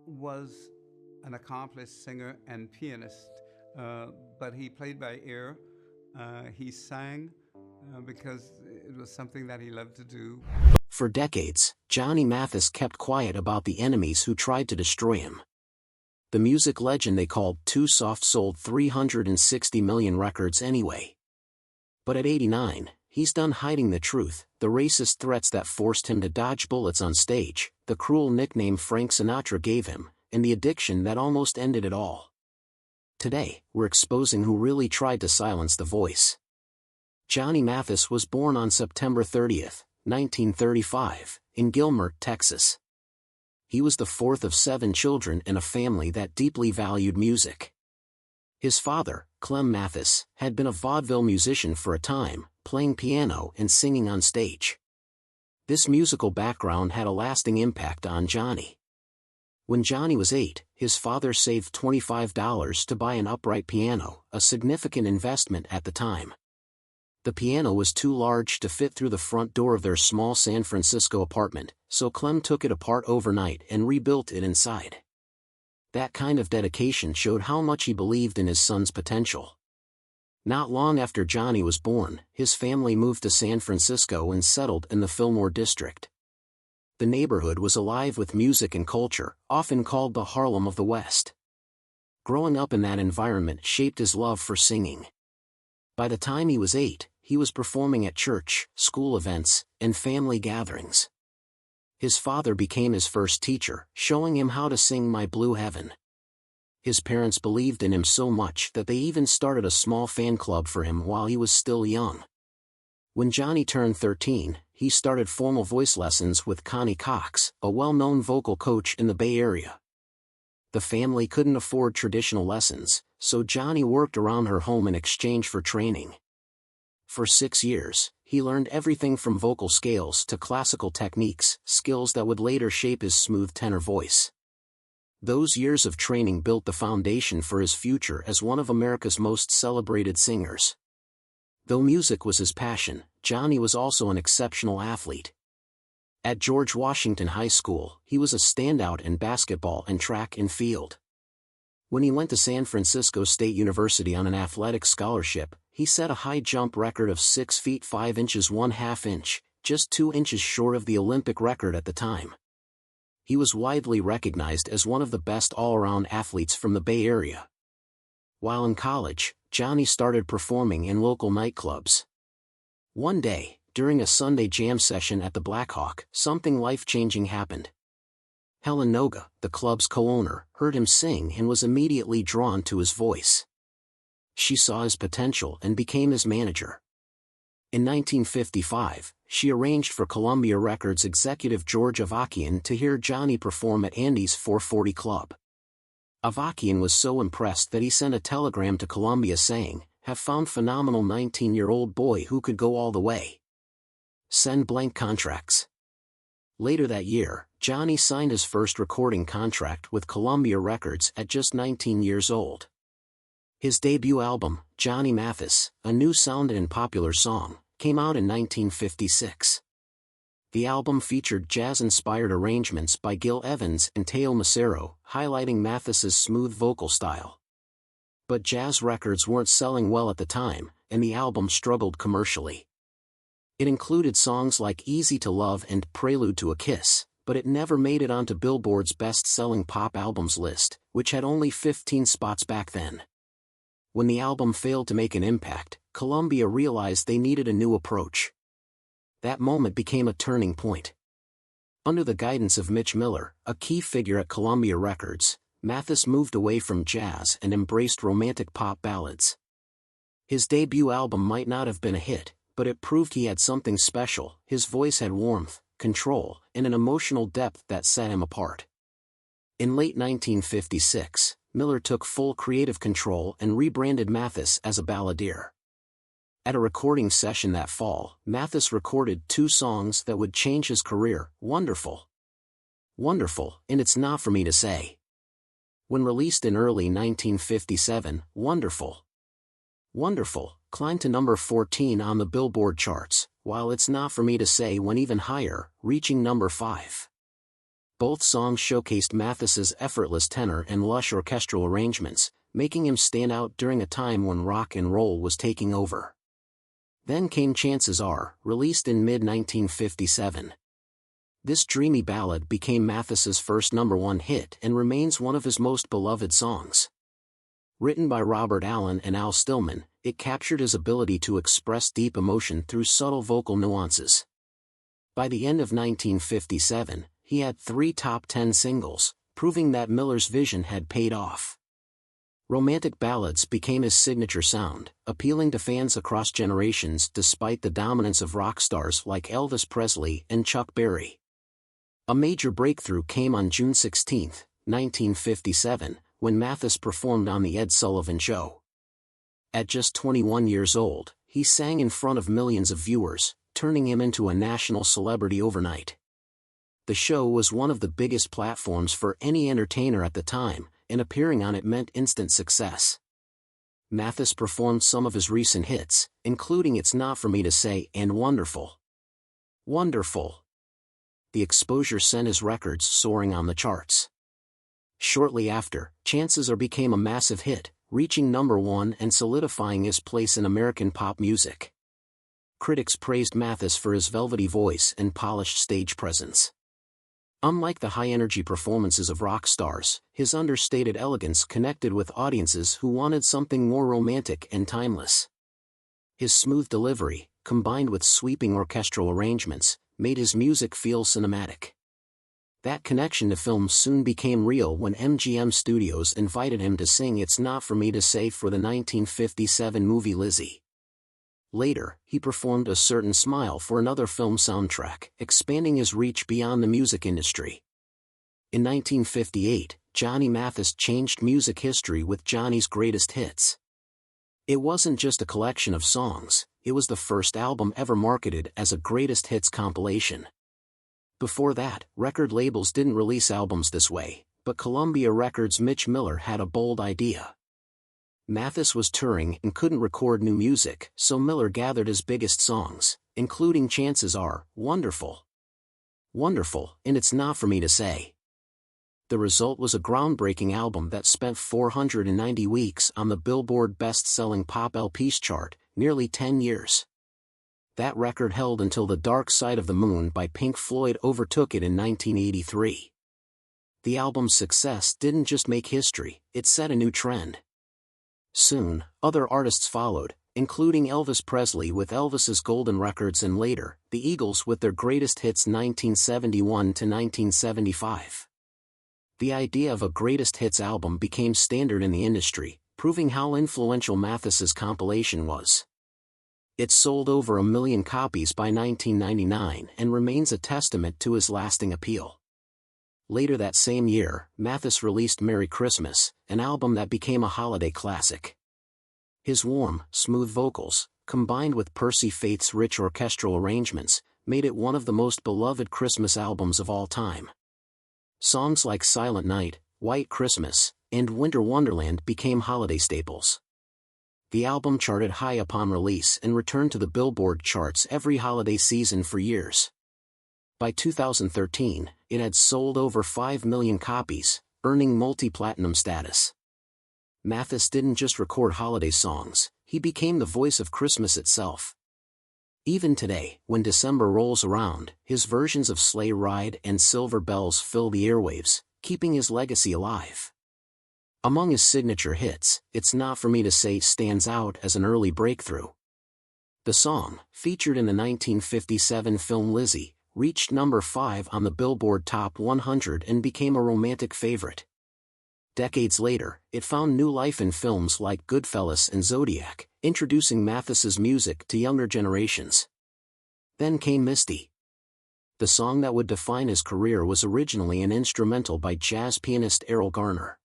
was an accomplished singer and pianist, but he played by ear. He sang because it was something that he loved to do. For decades, Johnny Mathis kept quiet about the enemies who tried to destroy him. The music legend they called Too Soft sold 360 million records anyway. But at 89, he's done hiding the truth, the racist threats that forced him to dodge bullets on stage, the cruel nickname Frank Sinatra gave him, and the addiction that almost ended it all. Today, we're exposing who really tried to silence the voice. Johnny Mathis was born on September 30, 1935, in Gilmer, Texas. He was the fourth of 7 children in a family that deeply valued music. His father, Clem Mathis, had been a vaudeville musician for a time, playing piano and singing on stage. This musical background had a lasting impact on Johnny. When Johnny was 8, his father saved $25 to buy an upright piano, a significant investment at the time. The piano was too large to fit through the front door of their small San Francisco apartment, so Clem took it apart overnight and rebuilt it inside. That kind of dedication showed how much he believed in his son's potential. Not long after Johnny was born, his family moved to San Francisco and settled in the Fillmore district. The neighborhood was alive with music and culture, often called the Harlem of the West. Growing up in that environment shaped his love for singing. By the time he was 8, he was performing at church, school events, and family gatherings. His father became his first teacher, showing him how to sing My Blue Heaven. His parents believed in him so much that they even started a small fan club for him while he was still young. When Johnny turned 13, he started formal voice lessons with Connie Cox, a well-known vocal coach in the Bay Area. The family couldn't afford traditional lessons, so Johnny worked around her home in exchange for training. For 6 years, he learned everything from vocal scales to classical techniques, skills that would later shape his smooth tenor voice. Those years of training built the foundation for his future as one of America's most celebrated singers. Though music was his passion, Johnny was also an exceptional athlete. At George Washington High School, he was a standout in basketball and track and field. When he went to San Francisco State University on an athletic scholarship, he set a high jump record of 6 feet 5 inches 1/2 inch, just 2 inches short of the Olympic record at the time. He was widely recognized as one of the best all-around athletes from the Bay Area. While in college, Johnny started performing in local nightclubs. One day, during a Sunday jam session at the Black Hawk, something life-changing happened. Helen Noga, the club's co-owner, heard him sing and was immediately drawn to his voice. She saw his potential and became his manager. In 1955, she arranged for Columbia Records executive George Avakian to hear Johnny perform at Andy's 440 Club. Avakian was so impressed that he sent a telegram to Columbia saying, "Have found phenomenal 19-year-old boy who could go all the way. Send blank contracts." Later that year, Johnny signed his first recording contract with Columbia Records at just 19 years old. His debut album, Johnny Mathis, A New Sound and Popular Song, came out in 1956. The album featured jazz-inspired arrangements by Gil Evans and Teo Macero, highlighting Mathis's smooth vocal style. But jazz records weren't selling well at the time, and the album struggled commercially. It included songs like Easy to Love and Prelude to a Kiss, but it never made it onto Billboard's best-selling pop albums list, which had only 15 spots back then. When the album failed to make an impact, Columbia realized they needed a new approach. That moment became a turning point. Under the guidance of Mitch Miller, a key figure at Columbia Records, Mathis moved away from jazz and embraced romantic pop ballads. His debut album might not have been a hit, but it proved he had something special. His voice had warmth, control, and an emotional depth that set him apart. In late 1956, Miller took full creative control and rebranded Mathis as a balladeer. At a recording session that fall, Mathis recorded 2 songs that would change his career, Wonderful. Wonderful, and It's Not For Me to Say. When released in early 1957, Wonderful. Wonderful climbed to number 14 on the Billboard charts, while It's Not For Me to Say went even higher, reaching number 5. Both songs showcased Mathis's effortless tenor and lush orchestral arrangements, making him stand out during a time when rock and roll was taking over. Then came Chances Are, released in mid-1957. This dreamy ballad became Mathis's first #1 hit and remains one of his most beloved songs. Written by Robert Allen and Al Stillman, it captured his ability to express deep emotion through subtle vocal nuances. By the end of 1957, he had 3 top 10 singles, proving that Miller's vision had paid off. Romantic ballads became his signature sound, appealing to fans across generations despite the dominance of rock stars like Elvis Presley and Chuck Berry. A major breakthrough came on June 16, 1957, when Mathis performed on The Ed Sullivan Show. At just 21 years old, he sang in front of millions of viewers, turning him into a national celebrity overnight. The show was one of the biggest platforms for any entertainer at the time, and appearing on it meant instant success. Mathis performed some of his recent hits, including It's Not For Me to Say and Wonderful. Wonderful. The exposure sent his records soaring on the charts. Shortly after, Chances Are became a massive hit, reaching #1 and solidifying his place in American pop music. Critics praised Mathis for his velvety voice and polished stage presence. Unlike the high-energy performances of rock stars, his understated elegance connected with audiences who wanted something more romantic and timeless. His smooth delivery, combined with sweeping orchestral arrangements, made his music feel cinematic. That connection to film soon became real when MGM Studios invited him to sing It's Not For Me to Say for the 1957 movie Lizzie. Later, he performed A Certain Smile for another film soundtrack, expanding his reach beyond the music industry. In 1958, Johnny Mathis changed music history with Johnny's Greatest Hits. It wasn't just a collection of songs, it was the first album ever marketed as a Greatest Hits compilation. Before that, record labels didn't release albums this way, but Columbia Records' Mitch Miller had a bold idea. Mathis was touring and couldn't record new music, so Miller gathered his biggest songs, including Chances Are, Wonderful, and It's Not For Me to Say. The result was a groundbreaking album that spent 490 weeks on the Billboard best-selling pop LPs chart, nearly 10 years. That record held until The Dark Side of the Moon by Pink Floyd overtook it in 1983. The album's success didn't just make history, it set a new trend. Soon, other artists followed, including Elvis Presley with Elvis's Golden Records and later, the Eagles with their Greatest Hits 1971 to 1975. The idea of a Greatest Hits album became standard in the industry, proving how influential Mathis's compilation was. It sold over 1 million copies by 1999 and remains a testament to his lasting appeal. Later that same year, Mathis released Merry Christmas, an album that became a holiday classic. His warm, smooth vocals, combined with Percy Faith's rich orchestral arrangements, made it one of the most beloved Christmas albums of all time. Songs like Silent Night, White Christmas, and Winter Wonderland became holiday staples. The album charted high upon release and returned to the Billboard charts every holiday season for years. By 2013, it had sold over 5 million copies, earning multi-platinum status. Mathis didn't just record holiday songs, he became the voice of Christmas itself. Even today, when December rolls around, his versions of Sleigh Ride and Silver Bells fill the airwaves, keeping his legacy alive. Among his signature hits, It's Not For Me to Say stands out as an early breakthrough. The song, featured in the 1957 film Lizzie, reached number 5 on the Billboard Top 100 and became a romantic favorite. Decades later, it found new life in films like Goodfellas and Zodiac, introducing Mathis's music to younger generations. Then came Misty. The song that would define his career was originally an instrumental by jazz pianist Errol Garner.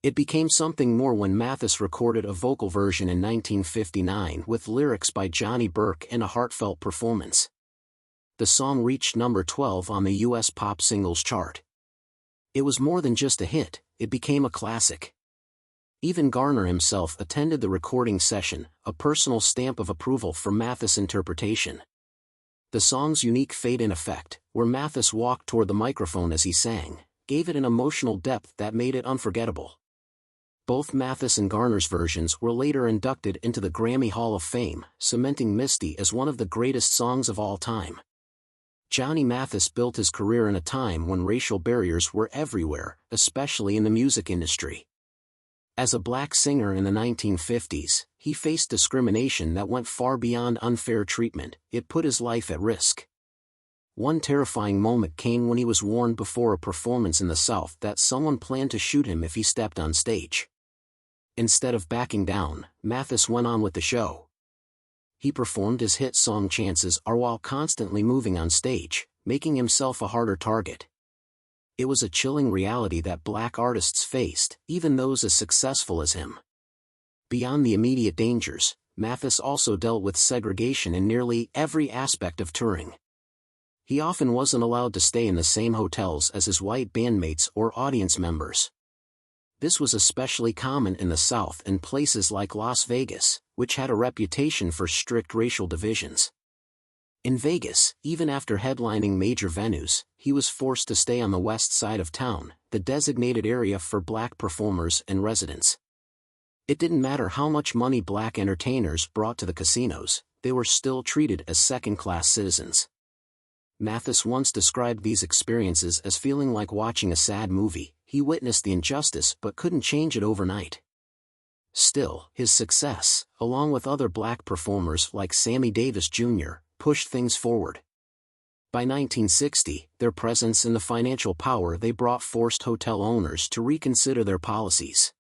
It became something more when Mathis recorded a vocal version in 1959 with lyrics by Johnny Burke and a heartfelt performance. The song reached number 12 on the U.S. pop singles chart. It was more than just a hit, it became a classic. Even Garner himself attended the recording session, a personal stamp of approval for Mathis' interpretation. The song's unique fade-in effect, where Mathis walked toward the microphone as he sang, gave it an emotional depth that made it unforgettable. Both Mathis and Garner's versions were later inducted into the Grammy Hall of Fame, cementing Misty as one of the greatest songs of all time. Johnny Mathis built his career in a time when racial barriers were everywhere, especially in the music industry. As a black singer in the 1950s, he faced discrimination that went far beyond unfair treatment. It put his life at risk. One terrifying moment came when he was warned before a performance in the South that someone planned to shoot him if he stepped on stage. Instead of backing down, Mathis went on with the show. He performed his hit song Chances Are while constantly moving on stage, making himself a harder target. It was a chilling reality that black artists faced, even those as successful as him. Beyond the immediate dangers, Mathis also dealt with segregation in nearly every aspect of touring. He often wasn't allowed to stay in the same hotels as his white bandmates or audience members. This was especially common in the South and places like Las Vegas, which had a reputation for strict racial divisions. In Vegas, even after headlining major venues, he was forced to stay on the west side of town, the designated area for black performers and residents. It didn't matter how much money black entertainers brought to the casinos, they were still treated as second-class citizens. Mathis once described these experiences as feeling like watching a sad movie. He witnessed the injustice but couldn't change it overnight. Still, his success, along with other black performers like Sammy Davis Jr., pushed things forward. By 1960, their presence and the financial power they brought forced hotel owners to reconsider their policies.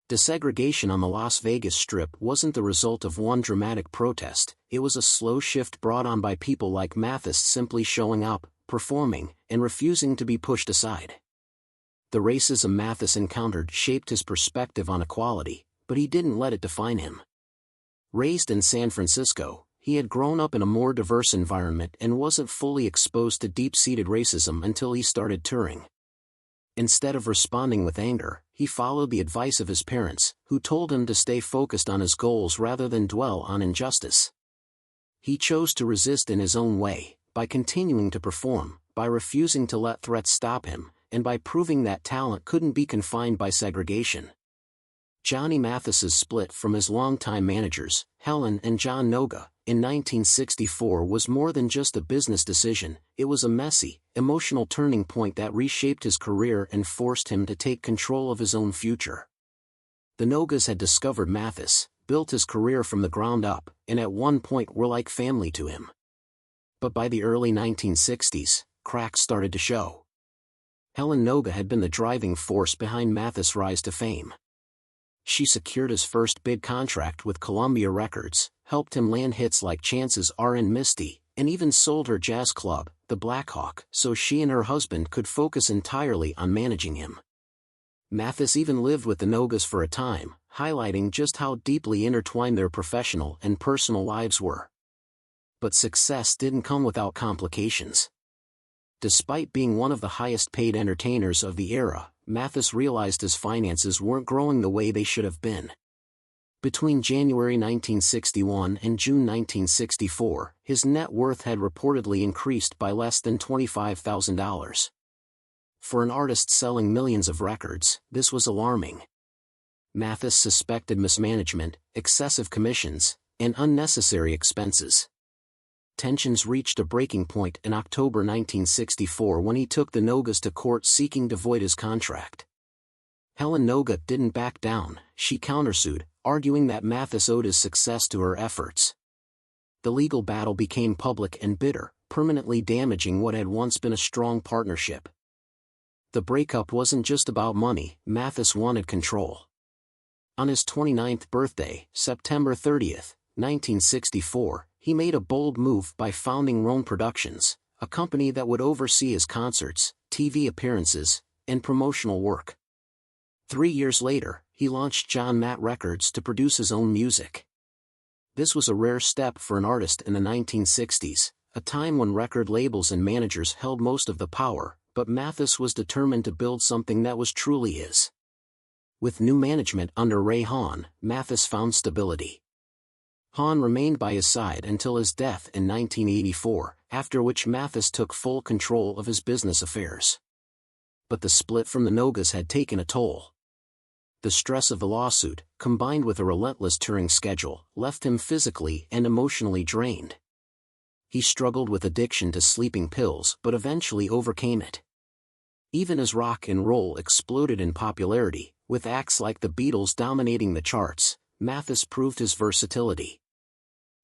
Desegregation on the Las Vegas Strip wasn't the result of one dramatic protest, it was a slow shift brought on by people like Mathis simply showing up, performing, and refusing to be pushed aside. The racism Mathis encountered shaped his perspective on equality, but he didn't let it define him. Raised in San Francisco, he had grown up in a more diverse environment and wasn't fully exposed to deep-seated racism until he started touring. Instead of responding with anger, he followed the advice of his parents, who told him to stay focused on his goals rather than dwell on injustice. He chose to resist in his own way, by continuing to perform, by refusing to let threats stop him, and by proving that talent couldn't be confined by segregation. Johnny Mathis's split from his longtime managers, Helen and John Noga, in 1964 was more than just a business decision, it was a messy, emotional turning point that reshaped his career and forced him to take control of his own future. The Nogas had discovered Mathis, built his career from the ground up, and at one point were like family to him. But by the early 1960s, cracks started to show. Helen Noga had been the driving force behind Mathis' rise to fame. She secured his first big contract with Columbia Records, helped him land hits like Chances Are and Misty, and even sold her jazz club, the Black Hawk, so she and her husband could focus entirely on managing him. Mathis even lived with the Nogas for a time, highlighting just how deeply intertwined their professional and personal lives were. But success didn't come without complications. Despite being one of the highest-paid entertainers of the era, Mathis realized his finances weren't growing the way they should have been. Between January 1961 and June 1964, his net worth had reportedly increased by less than $25,000. For an artist selling millions of records, this was alarming. Mathis suspected mismanagement, excessive commissions, and unnecessary expenses. Tensions reached a breaking point in October 1964 when he took the Nogas to court seeking to void his contract. Helen Noga didn't back down, she countersued, arguing that Mathis owed his success to her efforts. The legal battle became public and bitter, permanently damaging what had once been a strong partnership. The breakup wasn't just about money, Mathis wanted control. On his 29th birthday, September 30, 1964, he made a bold move by founding Roan Productions, a company that would oversee his concerts, TV appearances, and promotional work. 3 years later, he launched John Matt Records to produce his own music. This was a rare step for an artist in the 1960s, a time when record labels and managers held most of the power, but Mathis was determined to build something that was truly his. With new management under Ray Hahn, Mathis found stability. Hahn remained by his side until his death in 1984, after which Mathis took full control of his business affairs. But the split from the Nogas had taken a toll. The stress of the lawsuit, combined with a relentless touring schedule, left him physically and emotionally drained. He struggled with addiction to sleeping pills but eventually overcame it. Even as rock and roll exploded in popularity, with acts like the Beatles dominating the charts, Mathis proved his versatility.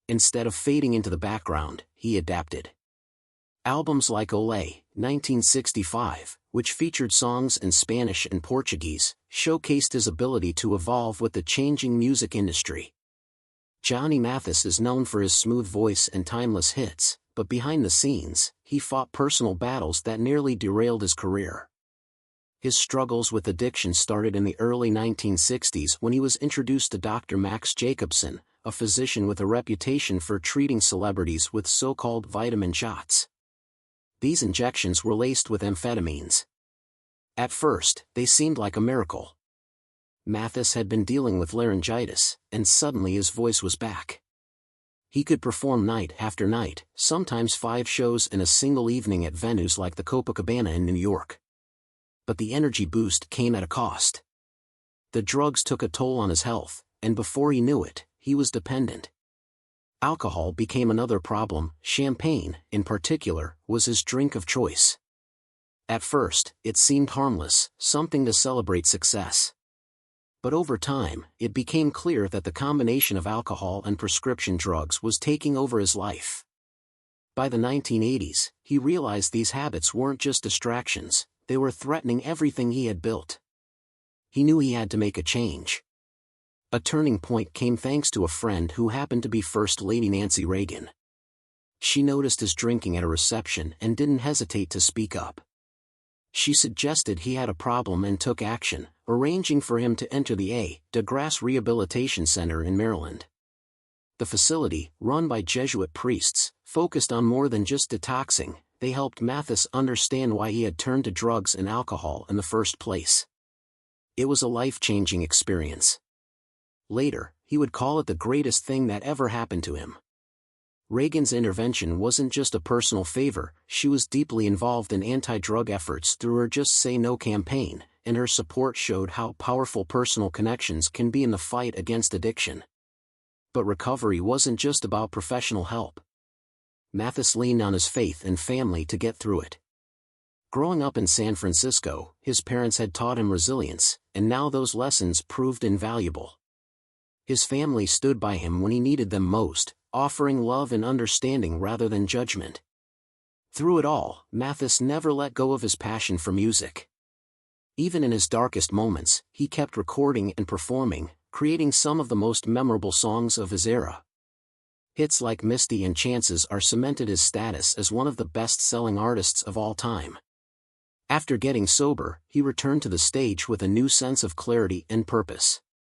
Instead of fading into the background, he adapted. Albums like Olé, 1965, which featured songs in Spanish and Portuguese, showcased his ability to evolve with the changing music industry. Johnny Mathis is known for his smooth voice and timeless hits, but behind the scenes, he fought personal battles that nearly derailed his career. His struggles with addiction started in the early 1960s when he was introduced to Dr. Max Jacobson, a physician with a reputation for treating celebrities with so-called vitamin shots. These injections were laced with amphetamines. At first, they seemed like a miracle. Mathis had been dealing with laryngitis, and suddenly his voice was back. He could perform night after night, sometimes 5 shows in a single evening at venues like the Copacabana in New York. But the energy boost came at a cost. The drugs took a toll on his health, and before he knew it, he was dependent. Alcohol became another problem. Champagne, in particular, was his drink of choice. At first, it seemed harmless, something to celebrate success. But over time, it became clear that the combination of alcohol and prescription drugs was taking over his life. By the 1980s, he realized these habits weren't just distractions, they were threatening everything he had built. He knew he had to make a change. A turning point came thanks to a friend who happened to be First Lady Nancy Reagan. She noticed his drinking at a reception and didn't hesitate to speak up. She suggested he had a problem and took action, arranging for him to enter the A. DeGrasse Rehabilitation Center in Maryland. The facility, run by Jesuit priests, focused on more than just detoxing. They helped Mathis understand why he had turned to drugs and alcohol in the first place. It was a life-changing experience. Later, he would call it the greatest thing that ever happened to him. Reagan's intervention wasn't just a personal favor, she was deeply involved in anti-drug efforts through her Just Say No campaign, and her support showed how powerful personal connections can be in the fight against addiction. But recovery wasn't just about professional help. Mathis leaned on his faith and family to get through it. Growing up in San Francisco, his parents had taught him resilience, and now those lessons proved invaluable. His family stood by him when he needed them most, offering love and understanding rather than judgment. Through it all, Mathis never let go of his passion for music. Even in his darkest moments, he kept recording and performing, creating some of the most memorable songs of his era. Hits like Misty and Chances are cemented his status as one of the best-selling artists of all time. After getting sober, he returned to the stage with a new sense of clarity and purpose.